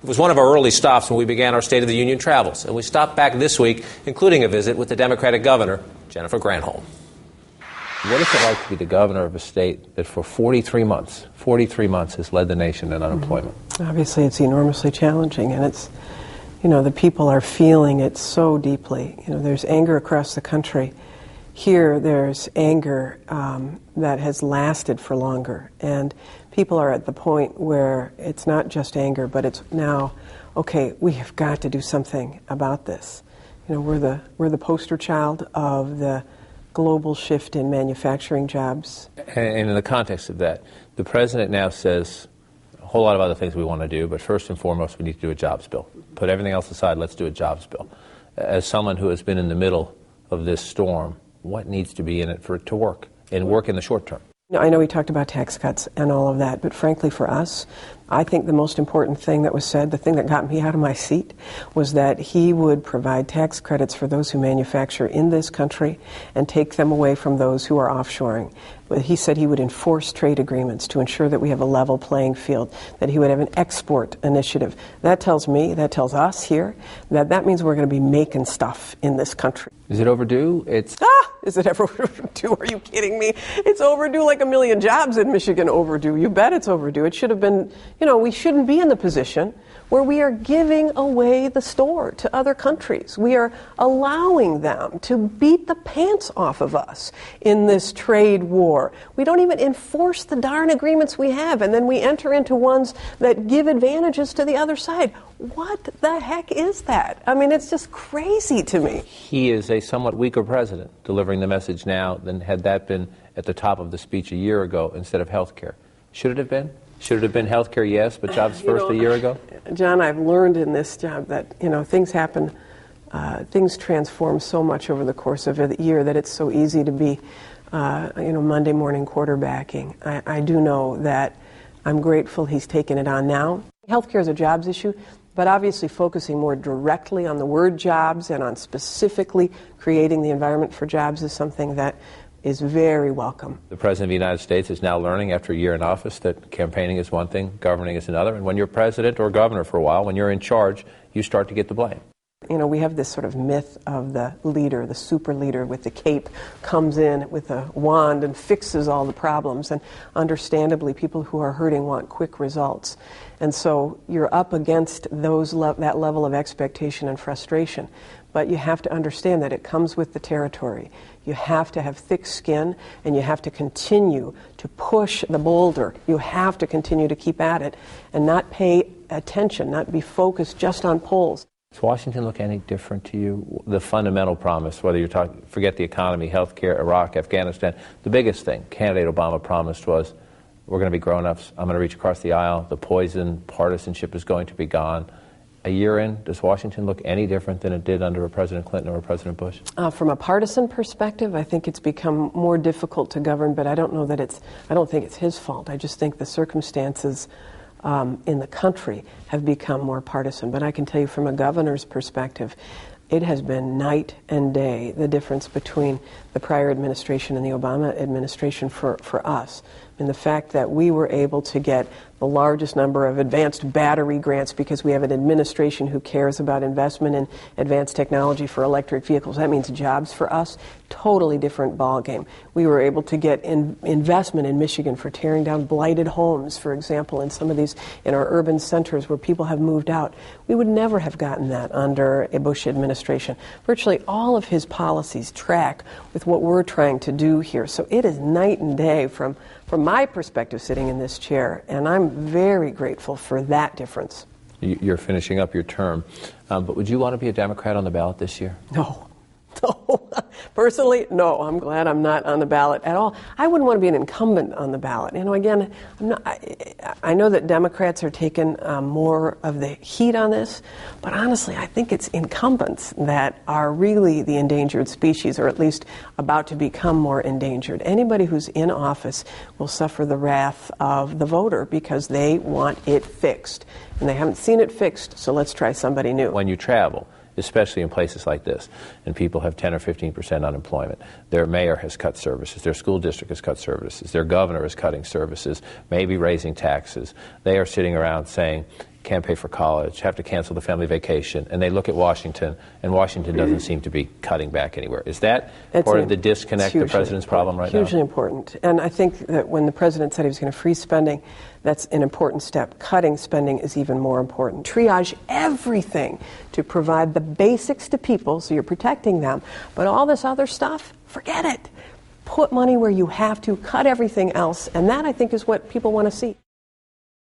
It was one of our early stops when we began our State of the Union travels, and we stopped back this week, including a visit with the Democratic governor, Jennifer Granholm. What is it like to be the governor of a state that for 43 months has led the nation in unemployment? Obviously, it's enormously challenging, and it's, the people are feeling it so deeply. There's anger across the country. Here, there's anger that has lasted for longer, and people are at the point where it's not just anger, but it's now, okay, we have got to do something about this. We're the poster child of the global shift in manufacturing jobs. And in the context of that, the president now says a whole lot of other things we want to do, but first and foremost, we need to do a jobs bill. Put everything else aside, let's do a jobs bill. As someone who has been in the middle of this storm, what needs to be in it for it to work, and work in the short term? I know we talked about tax cuts and all of that, but frankly for us, I think the most important thing that was said, the thing that got me out of my seat, was that he would provide tax credits for those who manufacture in this country and take them away from those who are offshoring. But he said he would enforce trade agreements to ensure that we have a level playing field, that he would have an export initiative. That tells me, that tells us here, that means we're going to be making stuff in this country. Is it overdue? Is it ever overdue? Are you kidding me? It's overdue like a million jobs in Michigan overdue. You bet it's overdue. It should have been, we shouldn't be in the position where we are giving away the store to other countries. We are allowing them to beat the pants off of us in this trade war. We don't even enforce the darn agreements we have, and then we enter into ones that give advantages to the other side. What the heck is that? I mean, it's just crazy to me. He is a somewhat weaker president, delivering the message now than had that been at the top of the speech a year ago instead of health care. Should it have been? Should it have been health care, yes, but jobs first a year ago? John, I've learned in this job that, things happen, things transform so much over the course of a year that it's so easy to be, Monday morning quarterbacking. I do know that I'm grateful he's taken it on now. Health care is a jobs issue, but obviously focusing more directly on the word jobs and on specifically creating the environment for jobs is something that is very welcome. The President of the United States is now learning after a year in office that campaigning is one thing, governing is another, and when you're president or governor for a while, when you're in charge, you start to get the blame. We have this sort of myth of the leader, the super leader with the cape, comes in with a wand and fixes all the problems. And understandably, people who are hurting want quick results. And so you're up against that level of expectation and frustration. But you have to understand that it comes with the territory. You have to have thick skin, and you have to continue to push the boulder. You have to continue to keep at it and not pay attention, not be focused just on polls. Does Washington look any different to you? The fundamental promise, whether you're talking, forget the economy, health care, Iraq, Afghanistan, the biggest thing candidate Obama promised was, we're going to be grown-ups, I'm going to reach across the aisle, the poison, partisanship is going to be gone. A year in, does Washington look any different than it did under a President Clinton or a President Bush? From a partisan perspective, I think it's become more difficult to govern, but I don't think it's his fault. I just think the circumstances in the country have become more partisan. But I can tell you from a governor's perspective, it has been night and day, the difference between the prior administration and the Obama administration for us. And the fact that we were able to get the largest number of advanced battery grants because we have an administration who cares about investment in advanced technology for electric vehicles. That means jobs for us. Totally different ballgame. We were able to get investment in Michigan for tearing down blighted homes, for example, in some of these, in our urban centers where people have moved out. We would never have gotten that under a Bush administration. Virtually all of his policies track with what we're trying to do here. So it is night and day from my perspective sitting in this chair, and I'm very grateful for that difference. You're finishing up your term, but would you want to be a Democrat on the ballot this year? No. Personally, no. I'm glad I'm not on the ballot at all. I wouldn't want to be an incumbent on the ballot. Again, I know that Democrats are taking more of the heat on this, but honestly, I think it's incumbents that are really the endangered species, or at least about to become more endangered. Anybody who's in office will suffer the wrath of the voter because they want it fixed. And they haven't seen it fixed, so let's try somebody new. When you travel, especially in places like this, and people have 10 or 15% unemployment. Their mayor has cut services, their school district has cut services, their governor is cutting services, maybe raising taxes. They are sitting around saying, can't pay for college, have to cancel the family vacation, and they look at Washington, and Washington doesn't seem to be cutting back anywhere. Is that part of the disconnect, the president's problem right now? Hugely important. And I think that when the president said he was going to freeze spending, that's an important step. Cutting spending is even more important. Triage everything to provide the basics to people so you're protecting them. But all this other stuff, forget it. Put money where you have to, cut everything else, and that, I think, is what people want to see.